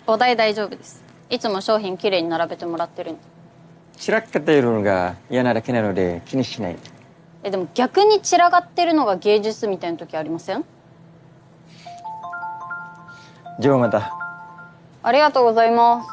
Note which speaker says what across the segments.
Speaker 1: お代大丈夫です。いつも商品きれいに並べてもらってるんで。
Speaker 2: 散らかっているのが嫌なだけなので気にしないで。
Speaker 1: でも逆に散らかってるのが芸術みたいな時ありません？
Speaker 2: じゃあまた。
Speaker 1: ありがとうございます。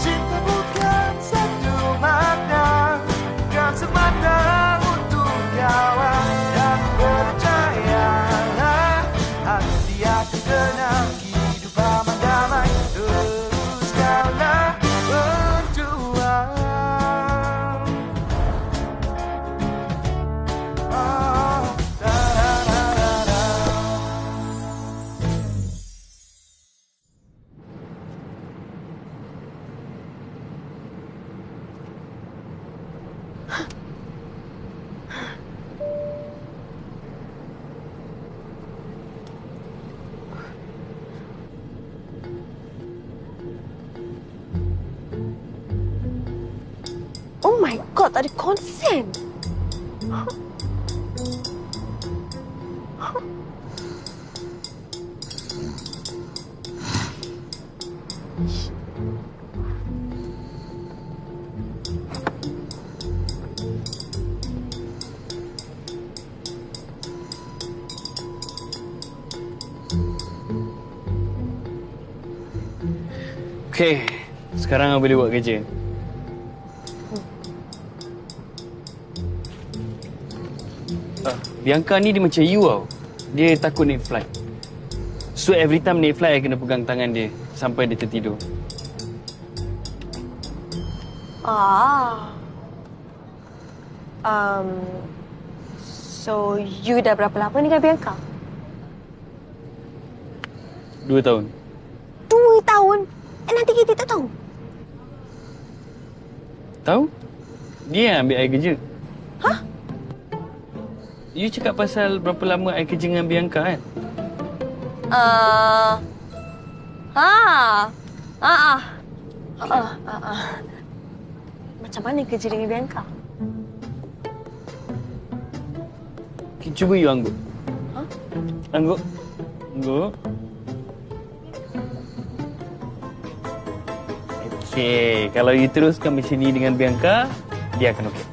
Speaker 3: Cinta bukan satu makna, bukan semata untuk kawan. Dan percayalah, hati akan tenang, hidup aman damai. Terus kaulah berjuang. Oh, da, da, da, da, da.
Speaker 4: Oh my god, tak ada konsen.
Speaker 5: Okey, sekarang boleh buat kerja. Bianca ni dia macam you tau. Dia takut naik flight. So every time naik flight, I kena pegang tangan dia sampai dia tertidur.
Speaker 4: Ah. So you dah berapa lama ni dengan Bianca?
Speaker 5: 2 tahun.
Speaker 4: 2 tahun? Nanti kita tak tahu.
Speaker 5: Tahu? Dia yang ambil I kerja.
Speaker 4: Hah?
Speaker 5: You cakap pasal berapa lama I kerja dengan Bianca kan?
Speaker 4: Macam mana kerja dengan Bianca?
Speaker 5: Cuba you angguk.
Speaker 4: Hah?
Speaker 5: Angguk. Angguk. Okey, kalau you teruskan macam ni dengan Bianca, dia akan okey.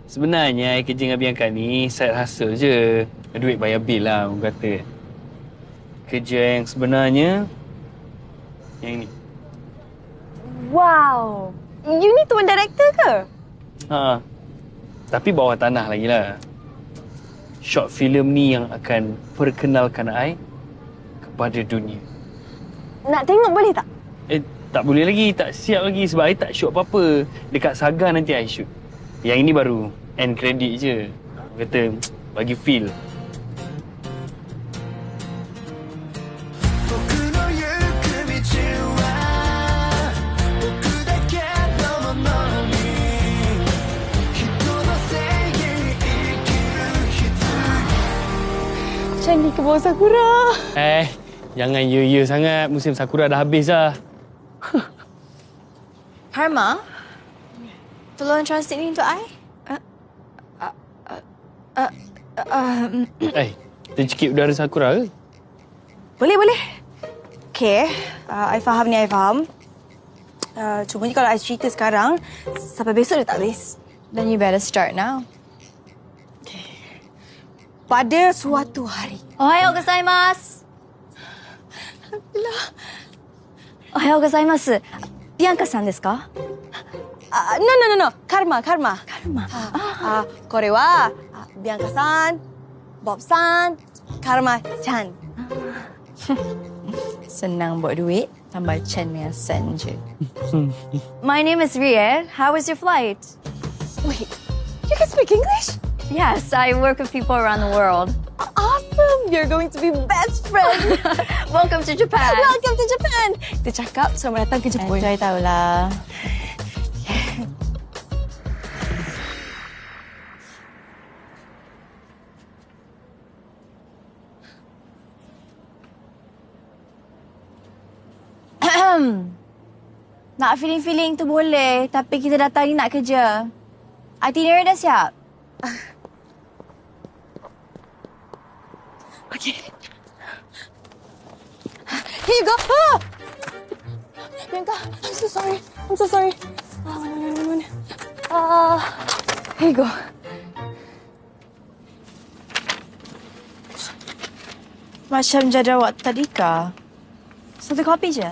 Speaker 5: Sebenarnya I kerja dengan Bianca ni side hustle je. Duit bayar bil lah orang kata. Kerja yang sebenarnya yang ni.
Speaker 4: Wow. You ni tuan director ke?
Speaker 5: Ha. Tapi bawah tanah lagi lah. Short film ni yang akan perkenalkan I kepada dunia.
Speaker 4: Nak tengok boleh tak?
Speaker 5: Tak boleh lagi, tak siap lagi sebab I tak shoot apa-apa. Dekat Saga nanti I shoot. Yang ini baru end credit je. Kata bagi feel.
Speaker 3: 僕の行く道は僕だけのものに人のせいに生きる必要
Speaker 4: Macam ni ke bawah sakura?
Speaker 5: Jangan ya sangat. Musim Sakura dah habis dah.
Speaker 6: Karma, tolong translate ni untuk I.
Speaker 5: Kita cekik udara Sakura ke?
Speaker 6: Boleh. Okay, I faham ni, I faham. Cumanya kalau I cerita sekarang, sampai besok dia tak habis. Then you better start now. Okay. Pada suatu hari. Ohayou gozaimasu. Ohayou gozaimasu. Bianca-san desu ka? No. Karma. これはBiancaさん、Bob さん、Karma Chan. Senang buat duit, tambah Chan dengan Sen je. My name is Rie. How was your flight?
Speaker 4: Wait, you can speak English?
Speaker 1: Yes, I work with people around the world.
Speaker 4: Awesome! You're going to be best friends.
Speaker 1: Welcome to Japan.
Speaker 4: Welcome to Japan. Kita cakap selamat datang ke Jepun.
Speaker 6: Enjoy tahulah. Nak feeling-feeling tu boleh, tapi kita datang ni nak kerja. Itinerary dah siap? Okay. Here you go. Ah! Bianca, I'm so sorry. I'm so sorry. Mana. Here you go. Macam jadual waktu tadi kah? Satu kopi je?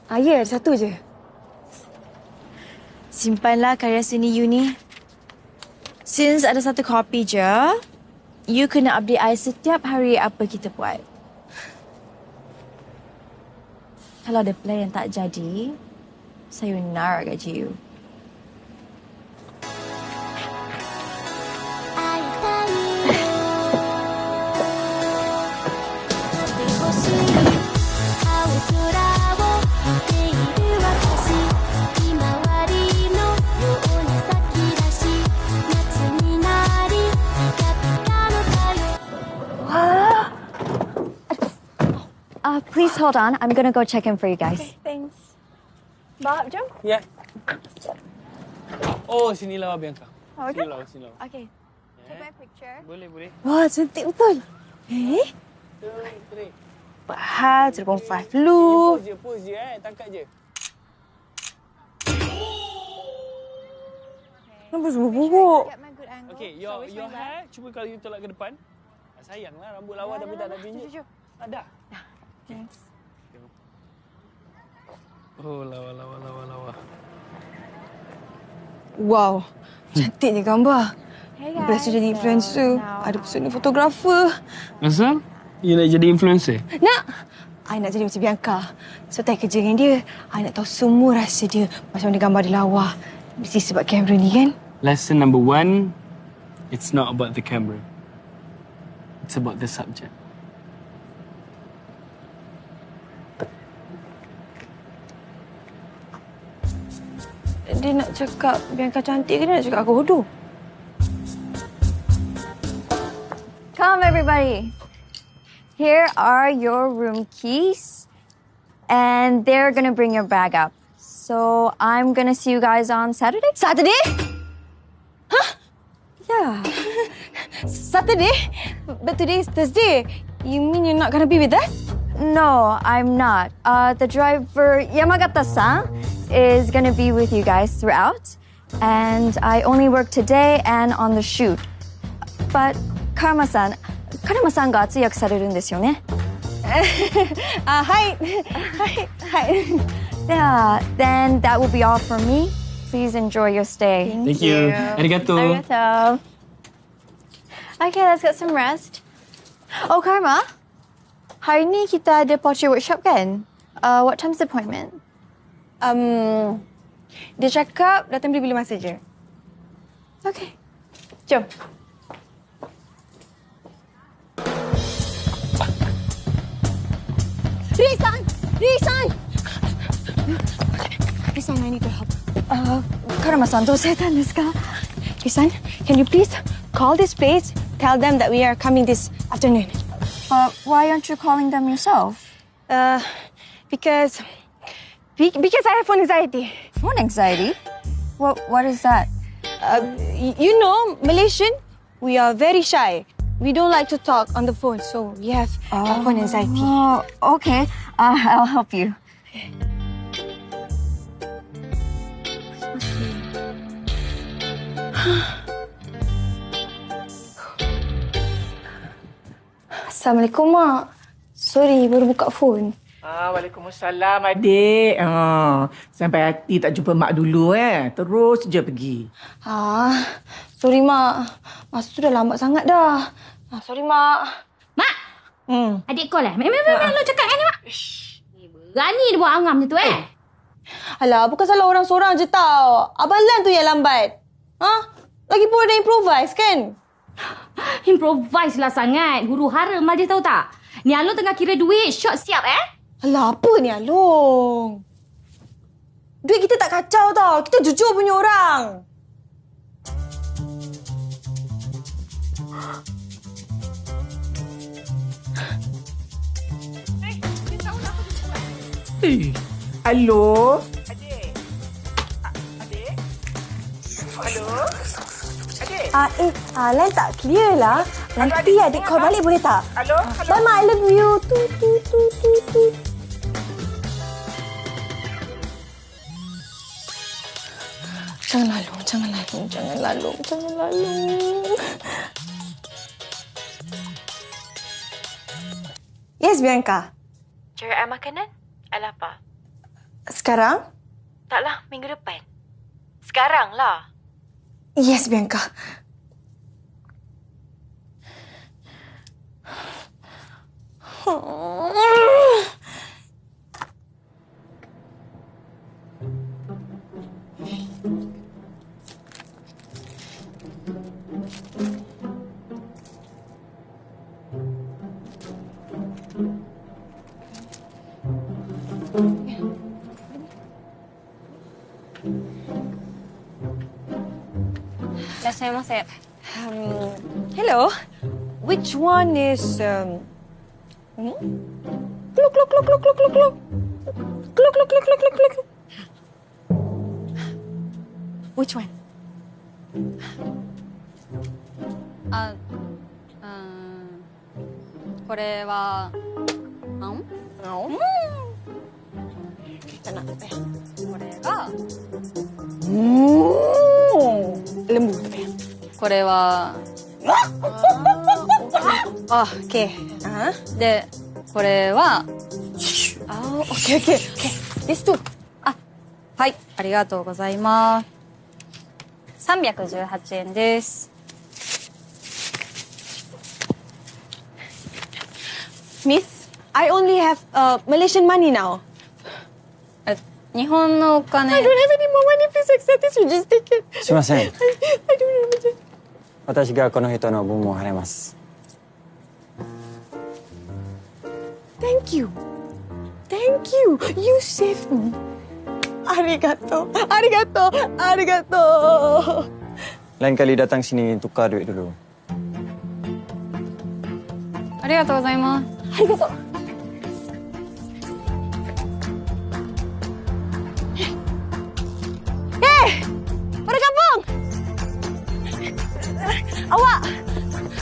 Speaker 4: Ya, satu je.
Speaker 6: Simpanlah karya seni you ni. Since ada satu kopi je, you kena update I setiap hari apa kita buat. Kalau ada plan yang tak jadi, sayonara gaji you.
Speaker 7: 会いたいよ会ってほしい青空を見ている私ひまわりのような咲き出し夏になりピカピカの太陽
Speaker 1: Please hold on. I'm gonna go check in for you guys.
Speaker 6: Thanks. Bob, jom.
Speaker 5: Ya. Oh, sinilah Bianca.
Speaker 6: Okay.
Speaker 5: Sinilah.
Speaker 6: Okay. Take my picture.
Speaker 5: Boleh.
Speaker 4: Wah, cantik betul. Eh?
Speaker 5: Three.
Speaker 4: Bahal, 0.5 lu.
Speaker 5: Pose je tangkap je.
Speaker 4: Kenapa semua buruk?
Speaker 6: Get my good angle.
Speaker 5: Okay, your hair cuba kalau you tolak ke depan. Sayanglah rambut lawa tapi tak ada tunjuk. Ada.
Speaker 6: Thanks.
Speaker 5: Oh, lawa.
Speaker 4: Wow, cantiknya gambar.
Speaker 6: Hey guys.
Speaker 4: Best jadi influencer. Ada pesona fotografer.
Speaker 5: Asal? You nak jadi influencer?
Speaker 4: Nak? I nak jadi macam Bianca. So, saya kerja dengan dia. I nak tahu semua rahsia dia. Macam mana gambar dia lawa. Mesti sebab kamera ni kan?
Speaker 5: Lesson number 1, it's not about the camera. It's about the subject.
Speaker 4: Dia nak cakap Bianca cantik ke dia nak cakap aku bodoh?
Speaker 1: Come, everybody. Here are your room keys. And they're gonna bring your bag up. So I'm gonna see you guys on Saturday.
Speaker 4: Saturday?
Speaker 1: Yeah.
Speaker 4: Saturday? But today is Thursday. You mean you're not gonna be with us?
Speaker 1: No, I'm not. The driver, Yamagata-san, is gonna be with you guys throughout. And I only work today and on the shoot. But Karma-sanが通訳されるんですよね。
Speaker 4: Hi.
Speaker 1: Yeah, then that will be all for me. Please enjoy your stay.
Speaker 5: Thank you. Arigato.
Speaker 1: Arigato. Okay, let's get some rest. Oh, Karma. Hari ni kita ada portrait workshop kan? What time's the appointment?
Speaker 4: Dia cakap datang bila masa je.
Speaker 1: Okay.
Speaker 4: Jom. Risan, I need your help.
Speaker 1: Karama-san, どうされたんですか?
Speaker 4: Risan, can you please call this place? Tell them that we are coming this afternoon.
Speaker 1: Why aren't you calling them yourself?
Speaker 4: Because I have phone anxiety.
Speaker 1: Phone anxiety? What is that?
Speaker 4: You know, Malaysian, we are very shy. We don't like to talk on the phone, so we have phone anxiety.
Speaker 1: Oh, okay. I'll help you.
Speaker 4: Assalamualaikum, Mak. Sorry, baru buka phone.
Speaker 8: Waalaikumsalam, adik. Sampai hati tak jumpa mak dulu Terus je pergi.
Speaker 4: Sorry, Mak. Masa tu dah lambat sangat dah. Sorry, Mak.
Speaker 7: Mak! Adik kau lah. Memang lu cakap kan ni, Mak? Berani dia buat angam macam tu,
Speaker 4: Alah, bukan salah orang seorang je tau. Abang Lan tu yang lambat. Lagipun ada improvise kan?
Speaker 7: Improvise lah sangat. Huru hara mal dia tahu tak? Ni Along tengah kira duit. Shot siap,
Speaker 4: Alah, apa ni Along? Duit kita tak kacau tau. Kita jujur punya orang.
Speaker 8: Halo? Adik,
Speaker 4: Line tak clear lah. Nanti adik call balik boleh tak?
Speaker 8: Hello?
Speaker 4: Bye, Ma. I love you. Tu, tu, tu, tu, tu. Jangan lalu. Yes, Bianca.
Speaker 6: Cari air makanan? Air lapar.
Speaker 4: Sekarang?
Speaker 6: Taklah, minggu depan. Sekarang lah.
Speaker 4: Yes, Bianca. Hello. Which one is Look. Look. Which one?
Speaker 1: これは青
Speaker 4: No. Tak nak.
Speaker 1: これが
Speaker 4: Lembu tapi.
Speaker 1: これは
Speaker 4: Oh, okay. Uh-huh.
Speaker 1: でこれは
Speaker 4: Oh, okay. This two.
Speaker 1: はいありがとうございます318円です
Speaker 4: Miss, I only have Malaysian money now.
Speaker 1: 日本のお金
Speaker 4: I don't have any more money. Please accept this. You just take it.
Speaker 2: すいません
Speaker 4: I don't know.
Speaker 2: 私がこの人の分も払います
Speaker 4: Thank you. You saved me. Arigato.
Speaker 2: lain kali datang sini tukar duit dulu
Speaker 1: ありがとうございます
Speaker 4: Pada kampung.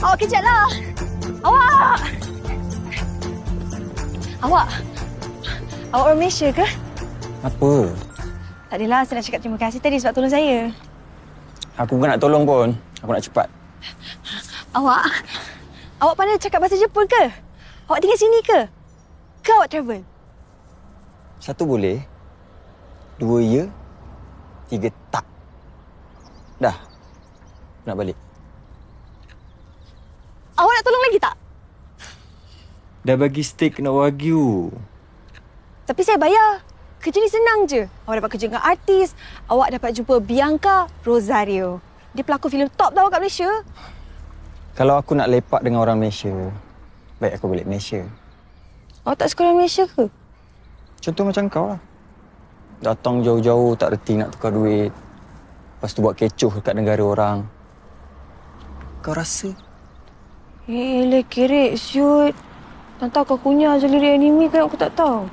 Speaker 4: Awak kejap lah. Awak orang Malaysia ke?
Speaker 2: apa
Speaker 4: Tak adalah, saya nak cakap terima kasih tadi sebab tolong saya.
Speaker 2: aku bukan nak tolong pun aku nak cepat
Speaker 4: Awak pandai cakap bahasa Jepun ke? Awak tinggal sini ke? Ke awak travel?
Speaker 2: satu boleh 2 ya 3 tak dah nak balik
Speaker 4: Awak nak tolong lagi tak?
Speaker 2: dah bagi steak nak wagyu
Speaker 4: Tapi saya bayar. Kerja ni senang je. Awak dapat kerja dengan artis. Awak dapat jumpa Bianca Rosario. Dia pelakon filem top tau kat Malaysia.
Speaker 2: kalau aku nak lepak dengan orang Malaysia baik aku balik Malaysia
Speaker 4: Awak tak sekolah Malaysia ke?
Speaker 2: contoh macam kau lah datang jauh-jauh tak reti nak tukar duit lepas tu buat kecoh dekat negara orang kau rasa
Speaker 4: Elah, kerek siut. Tak tahu kau kunyah je lirik anime kan aku tak tahu.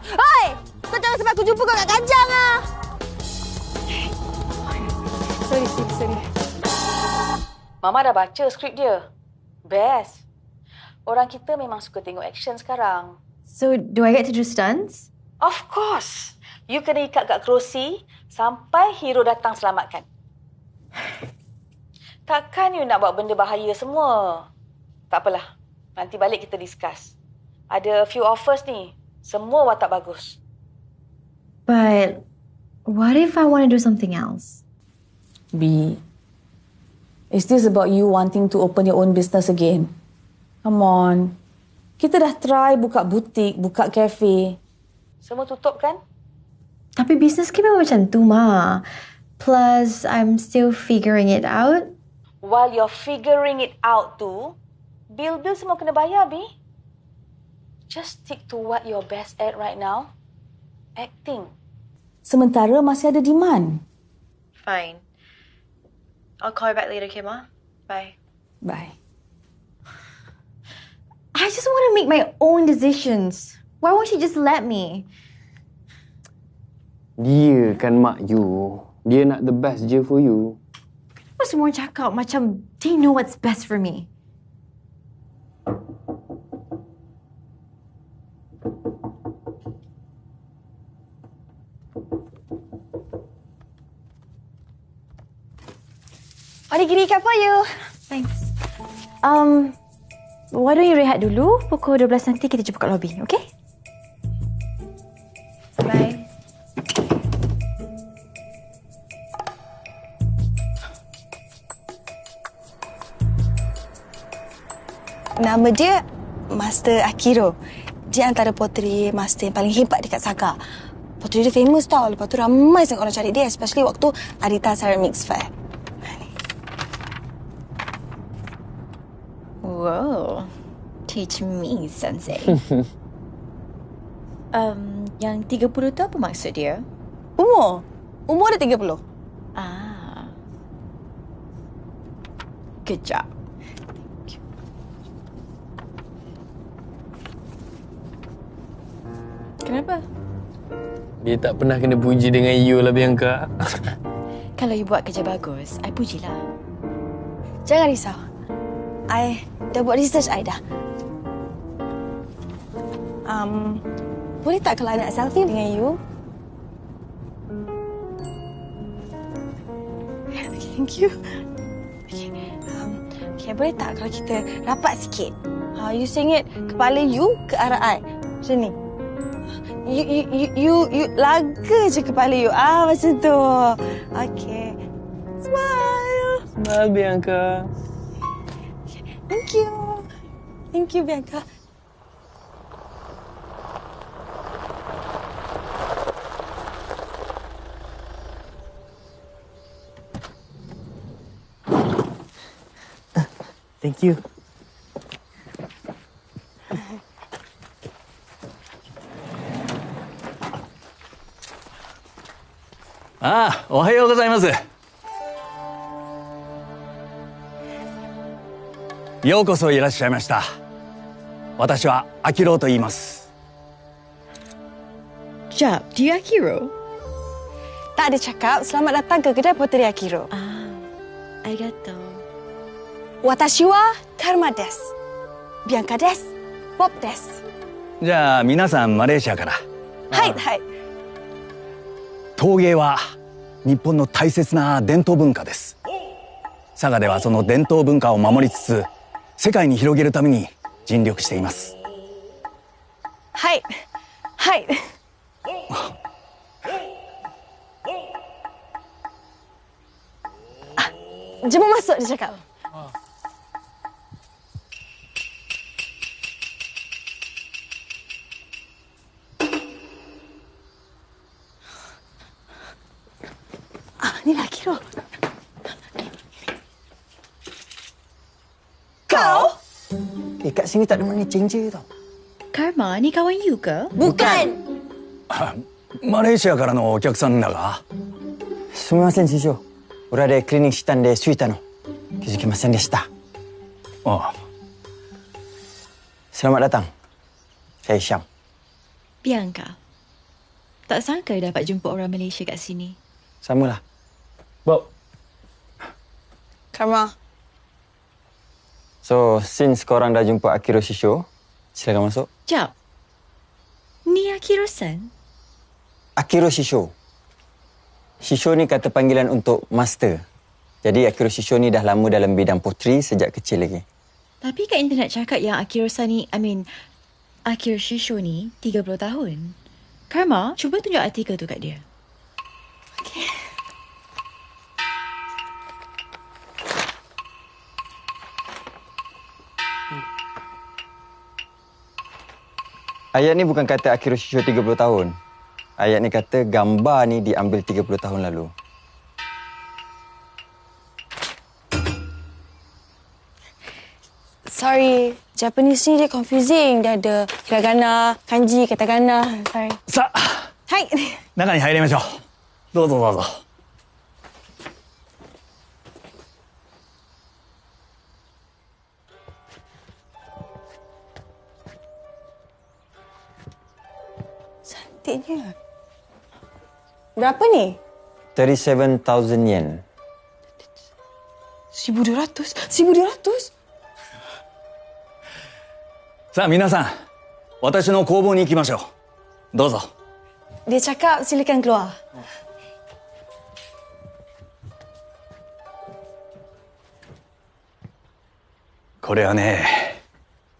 Speaker 4: Oi! Kau jangan sampai aku jumpa kau kat Kajang ah. Sorry.
Speaker 6: Mama dah baca skrip dia. Best. Orang kita memang suka tengok action sekarang.
Speaker 1: So do I get to do stunts?
Speaker 6: Of course. You kena ikat kat kerusi sampai hero datang selamatkan. Takkan you nak buat benda bahaya semua? Tak apalah. Nanti balik kita discuss. Ada few offers ni. Semua watak bagus.
Speaker 1: But what if I want to do something else?
Speaker 6: B, is this about you wanting to open your own business again? Come on. Kita dah try buka butik, buka cafe. Semua tutup kan?
Speaker 1: Tapi bisnes kita macam tu, Ma. Plus, I'm still figuring it out.
Speaker 6: While you're figuring it out too, bil-bil semua kena bayar, B. Just stick to what you're best at right now. Acting. Sementara masih ada demand.
Speaker 4: Fine. I'll call you back later, okay, Ma? Bye.
Speaker 6: Bye.
Speaker 1: I just want to make my own decisions. Why won't you just let me?
Speaker 5: Dia kan mak you. Dia nak the best je for you.
Speaker 4: Kenapa semua orang cakap macam they know what's best for me?
Speaker 6: Onigiri for you.
Speaker 4: Thanks. Why don't you rehat dulu? Pukul 12 nanti kita jumpa kat lobby, okay? Bye.
Speaker 6: Nama dia Master Akiro. Dia antara poteri master yang paling hebat dekat Saga. Poteri dia famous tau. Lepas tu ramai sangat orang cari dia, especially waktu Arita Ceramics Fair.
Speaker 4: Wow. Teach me, Sensei. Yang 30 tu apa maksud dia?
Speaker 6: Umur dia 30.
Speaker 4: Ah. Good job. Kenapa?
Speaker 5: Dia tak pernah kena puji dengan you lah, Bianca.
Speaker 4: Kalau you buat kerja bagus, I pujilah.
Speaker 6: Jangan risau. I dah buat research I dah. Boleh tak kalau I nak selfie dengan you? Okay, thank you. Okay, boleh tak kalau kita rapat sikit? You sengit kepala you ke arah I. Macam ni. You laga je kepala you. Macam tu. Okay. Smile.
Speaker 5: Smile, Bianca.
Speaker 6: Thank you. Thank you, Bianca.
Speaker 5: Thank you. Ohayou gozaimasu.
Speaker 9: ようこそいらっしゃいました。私はアキロと言います。
Speaker 4: Jap, dia Akiro?
Speaker 6: Tak ada cakap, selamat datang ke kedai Poteri Akiro.
Speaker 4: Arigato.
Speaker 6: Watashi wa Karma desu. Bianca desu. Bob desu.
Speaker 9: じゃあ皆さんマレーシアから。
Speaker 6: はい、はい。
Speaker 9: 陶芸は日本の大切な伝統文化です。佐賀ではその伝統文化を守りつつ世界に広げるために尽力しています。
Speaker 6: はい。はい。Jom masuk, dia cakap. Ni lah Akiro. Kau?
Speaker 2: Kat sini tak ada money changer tau.
Speaker 4: Karma, ni kawan you ke?
Speaker 6: Bukan.
Speaker 9: マレーシアからのお客さんだが。
Speaker 2: すみません、師匠。裏でクリーニングしたんで、着いたの。気づきませんでした。
Speaker 9: ああ。
Speaker 2: Selamat datang. Saya Syam.
Speaker 4: Bianca. Tak sangka dapat jumpa orang Malaysia kat sini.
Speaker 2: Samalah.
Speaker 5: Bob.
Speaker 6: Karma.
Speaker 2: So, since korang dah jumpa Akiro Shisho, silakan masuk.
Speaker 4: Jap. Ni Akiro-san?
Speaker 2: Akiro Shisho. Shisho ni kata panggilan untuk master. Jadi Akiro Shisho ni dah lama dalam bidang potri sejak kecil lagi.
Speaker 4: Tapi kat internet cakap yang Akiro-san ni, Akiro Shisho ni 30 tahun. Karma, cuba tunjuk artikel tu kat dia.
Speaker 6: Okay.
Speaker 2: Ayat ni bukan kata Akiro Shisho 30 tahun. Ayat ni kata gambar ni diambil 30 tahun lalu.
Speaker 6: Sorry, Japanese ni dia confusing. Dia ada hiragana, kanji, katakana. Sorry.
Speaker 9: さあ、
Speaker 6: はい。
Speaker 9: 中に入りましょう。どうぞどうぞ。
Speaker 6: Cantiknya. Berapa ni?
Speaker 2: 37,000 yen.
Speaker 4: 1,200? 1,200?
Speaker 9: さあ皆さん、私の工房に行きましょう。どうぞ。
Speaker 4: Dia cakap silakan keluar.
Speaker 9: これはね、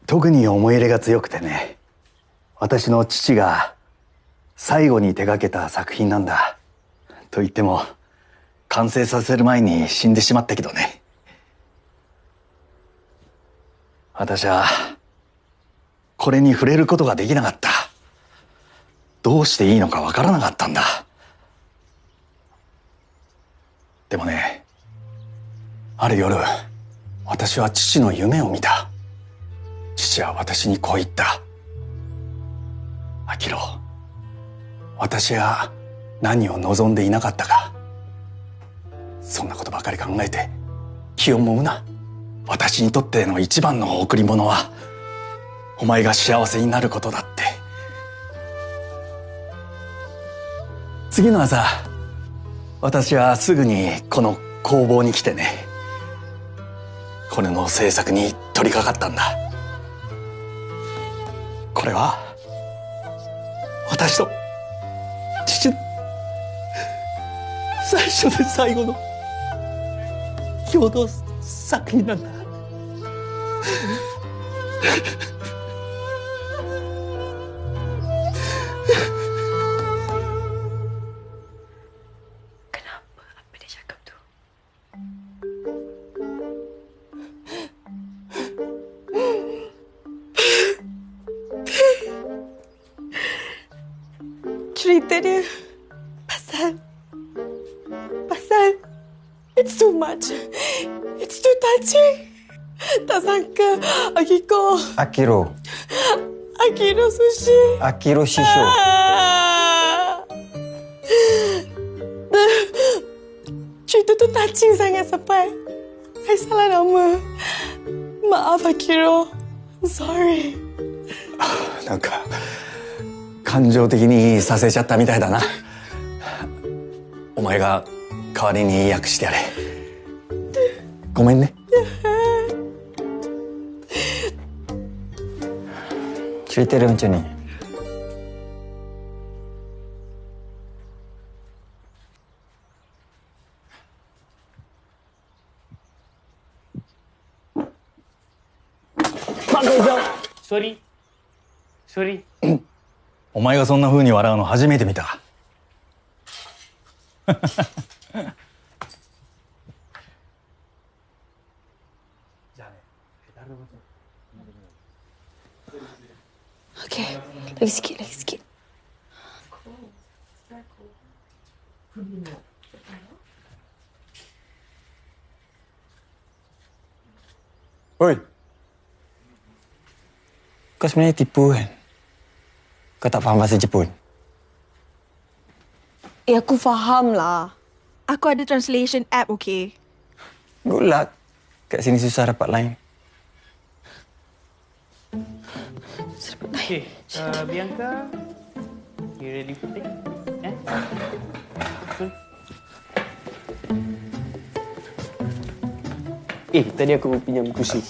Speaker 9: 特に思い入れが強くてね、私の父が最後に手掛けた作品なんだ。と言っても、完成させる前に死んでしまったけどね。私は、これに触れることができなかった。どうしていいのかわからなかったんだ。でもね、ある夜、私は父の夢を見た。父は私にこう言った。アキロ、私が何を望んでいなかったか。そんなことばかり考えて気をもむな。私にとっての一番の贈り物は、お前が幸せになることだって。次の朝、私はすぐにこの工房に来てね、これの制作に取り掛かったんだ。これは私と父の最初で最後の共同作品なんだ。
Speaker 4: Kenapa? Apa dia cakap tu? Cerita dia pasal it's too much. It's too touching. Tak sangka Akiko
Speaker 2: Akiro.
Speaker 4: Sushi.
Speaker 2: Akiro Shisho.
Speaker 4: Cerita tu touching sangat sampai I salah nama. Maaf Akiro. I'm sorry.
Speaker 9: なんか感情的にさせちゃったみたいだな。お前が代わりに訳してやれ。ごめんね。
Speaker 2: Cerita dia macam ni.
Speaker 5: Sorry. Sorry.
Speaker 9: お前がそんな風に笑うの初めて見た。
Speaker 4: Okay. Lagi sikit.
Speaker 2: Oi. Kau sebenarnya tipu kan? Kau tak faham bahasa Jepun?
Speaker 4: Aku faham lah. Aku ada translation app, okay?
Speaker 2: Good luck. Kat sini susah dapat line.
Speaker 5: Okay, Bianca, you ready for take? Tadi aku pinjam kursi.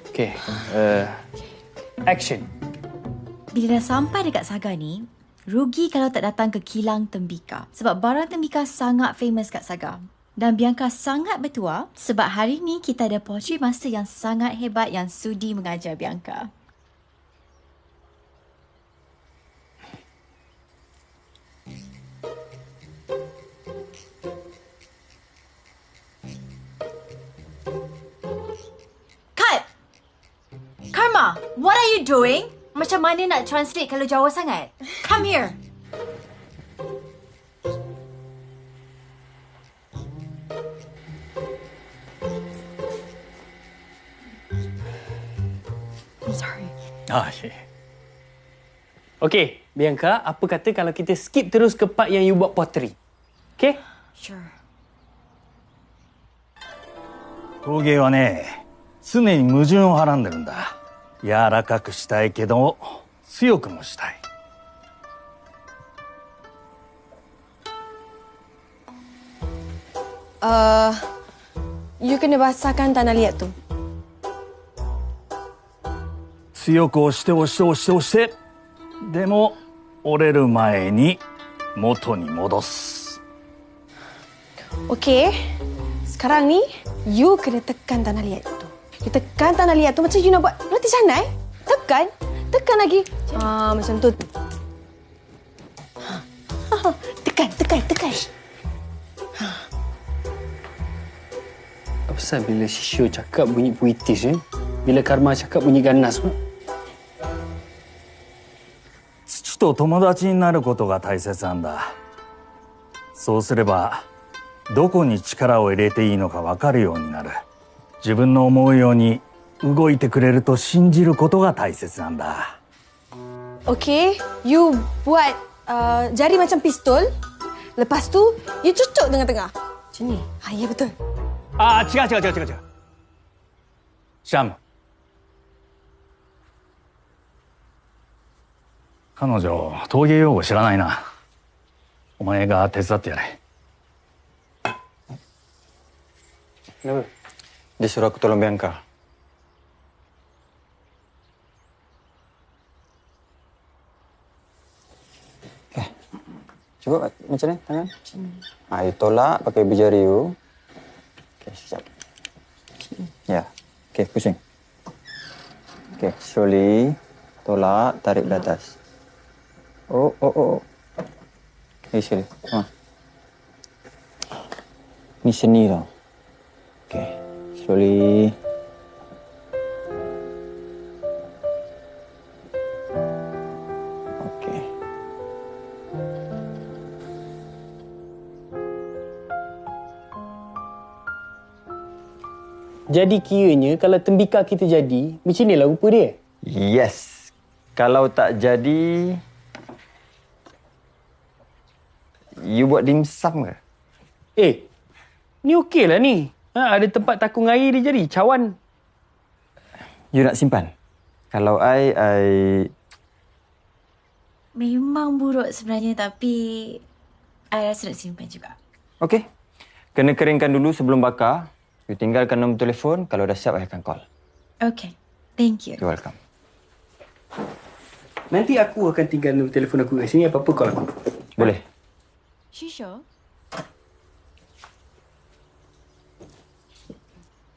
Speaker 5: Okay, action.
Speaker 10: Bila dah sampai dekat Saga ni, rugi kalau tak datang ke kilang tembika. Sebab barang tembika sangat famous kat Saga. Dan Bianca sangat bertuah sebab hari ni kita ada poetry master yang sangat hebat yang sudi mengajar Bianca. Cut! Karma, what are you doing? Macam mana nak translate kalau Jawa sangat? Come here.
Speaker 4: I'm sorry.
Speaker 5: Okay, Bianca, apa kata kalau kita skip terus ke part yang you buat pottery? Okay?
Speaker 10: Sure.
Speaker 9: 陶芸はね、常に矛盾をはらんでるんだ。柔らかくしたいけど強くもしたい。
Speaker 4: You kena basahkan tanah liat tu.
Speaker 9: 強く押して押して押して押してでも折れる前に元に戻す。
Speaker 4: Okey. Sekarang ni, you kena tekan tanah liat tu. You tekan tanah liat tu macam you nak buat roti canai. Tekan. Tekan lagi. Macam tu. Tekan, tekan, tekan.
Speaker 5: Apa pasal bila Shisho cakap bunyi puitis Bila Karma cakap bunyi ganas pun?
Speaker 9: 父と友達になることが大切なんだ。そうすればどこに力を入れていいのか分かるようになる。自分の思うように動いてくれると信じることが大切なんだ。
Speaker 4: Okey, you buat jari macam pistol. Lepas tu, you cucuk tengah-tengah. Macam ni. Ya, betul.
Speaker 9: ああ、違う違う違う違う違う。シャム。彼女、陶芸用語知らないな。お前が手伝ってやれ。
Speaker 2: Kenapa? Dia suruh aku tolong Bianca. Okay. Cuba macam ni tangan. You tolak pakai jari you. Okay, sekejap. Ya. Okay, pusing. Okay, slowly. Tolak, tarik ke atas. Oh. Okay, sekali. Ni seni tau. Okay, slowly. Okay.
Speaker 5: Jadi kiranya kalau tembikar kita jadi, macam ni lah rupa dia.
Speaker 2: Yes. Kalau tak jadi, you buat dimsum ke?
Speaker 5: Ni okey lah ni. Ada tempat takung air dia jadi. Cawan.
Speaker 2: You nak simpan? Kalau I...
Speaker 10: Memang buruk sebenarnya tapi I rasa nak simpan juga.
Speaker 2: Okey. Kena keringkan dulu sebelum bakar. You tinggalkan nombor telefon. Kalau dah siap, I akan call.
Speaker 10: Okay. Thank you.
Speaker 2: You're welcome.
Speaker 5: Nanti aku akan tinggal nombor telefon aku kat sini. Apa-apa call aku.
Speaker 2: Boleh.
Speaker 10: Shisho?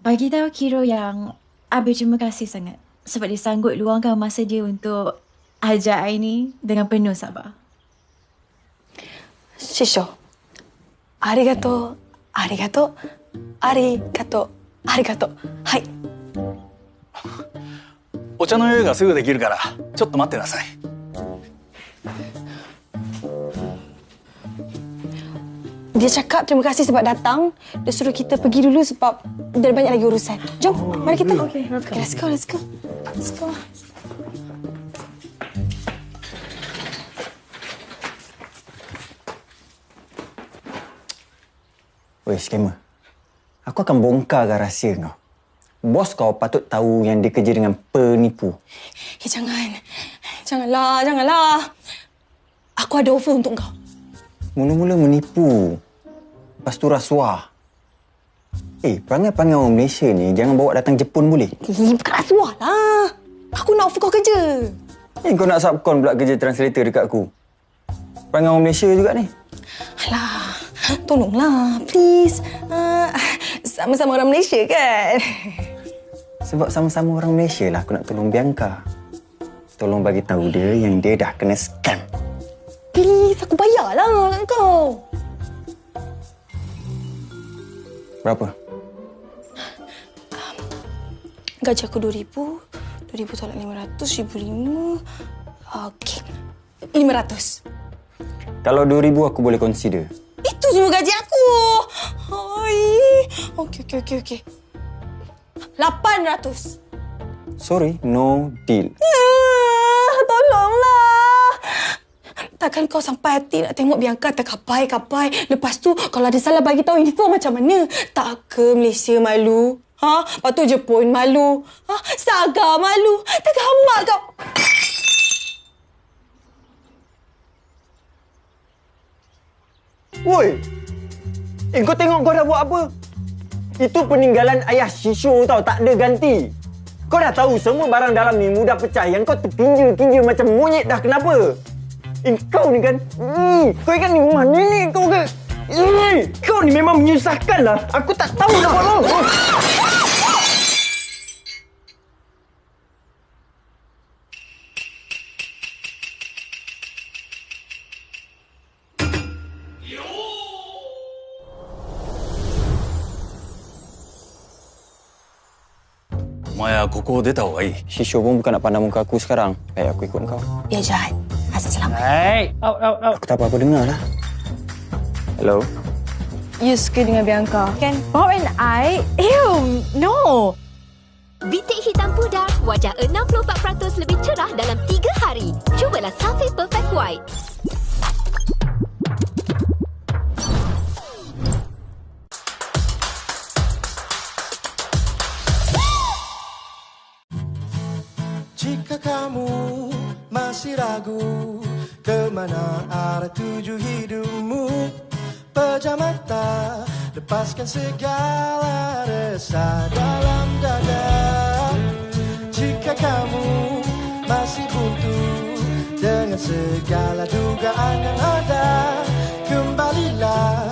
Speaker 10: Bagi tahu Kiro yang I berterima kasih sangat sebab dia sanggup luangkan masa dia untuk ajar I ni dengan penuh sabar.
Speaker 4: Shisho. Arigato. Arigato. Arigato. Arigato. Hai.
Speaker 9: お茶の用意がすぐできるからちょっと待ってなさい。
Speaker 4: Dia cakap terima kasih sebab datang. Dia suruh kita pergi dulu sebab dia ada banyak lagi urusan. Jom, mari kita. Okay, let's go, let's go. Let's go.
Speaker 2: Weh, scammer. Aku akan bongkar rahsia kau. Bos kau patut tahu yang dia kerja dengan penipu.
Speaker 4: Jangan. Janganlah. Aku ada offer untuk kau.
Speaker 2: Mula-mula menipu. Lepas tu rasuah. Perangai-perangai orang Malaysia ni jangan bawa datang Jepun boleh?
Speaker 4: Bukan rasuah lah. Aku nak offer kau kerja.
Speaker 2: Kau nak subcon pula kerja translator dekat aku. Perangai orang Malaysia juga ni.
Speaker 4: Alah, tolonglah, please. Sama-sama orang Malaysia kan?
Speaker 2: Sebab sama-sama orang Malaysia lah aku nak tolong Bianca. Tolong bagi tahu dia yang dia dah kena scam.
Speaker 4: Please, aku bayarlah kat kau.
Speaker 2: Berapa?
Speaker 4: Gaji aku 2,000. 2,000 tolak 500, 1,500. Okey. 500.
Speaker 2: Kalau 2,000 aku boleh consider.
Speaker 4: Itu semua gaji aku. Okey. 800.
Speaker 2: Sorry, no deal.
Speaker 4: Tolonglah. Takkan kau sampai hati nak tengok Bianca terkapai-kapai. Lepas tu, kalau ada salah bagi tahu info macam mana? Tak ke Malaysia malu? Lepas tu Jepun malu? Saga malu? Tergamak kau.
Speaker 2: Woi! Kau tengok kau dah buat apa? Itu peninggalan ayah Shisho tau, tak ada ganti. Kau dah tahu semua barang dalam ni mudah pecah. Yang kau terkinja-kinja macam monyet dah, kenapa? Kau ni kan, kau ingat ni rumah nenek kau ke? Kau ni memang menyusahkan lah. Aku tak tahu nak buat apa.
Speaker 9: Maya, koko deta hoga ii.
Speaker 2: Shisho pun bukan nak pandang muka aku sekarang. Baik, aku ikut kau.
Speaker 4: Dia jahat. Asal selamat.
Speaker 5: Hai, out.
Speaker 2: Aku tak apa-apa dengar lah. Hello?
Speaker 6: You suka dengan Bianca, kan?
Speaker 10: Bob and I? Ew, no.
Speaker 7: Bintik hitam pudar, wajah 64% lebih cerah dalam 3 hari. Cubalah Safi Perfect White.
Speaker 3: Jika kamu masih ragu kemana arah tuju hidupmu, pejam mata, lepaskan segala resah dalam dada. Jika kamu masih buntu dengan segala dugaan yang ada, kembalilah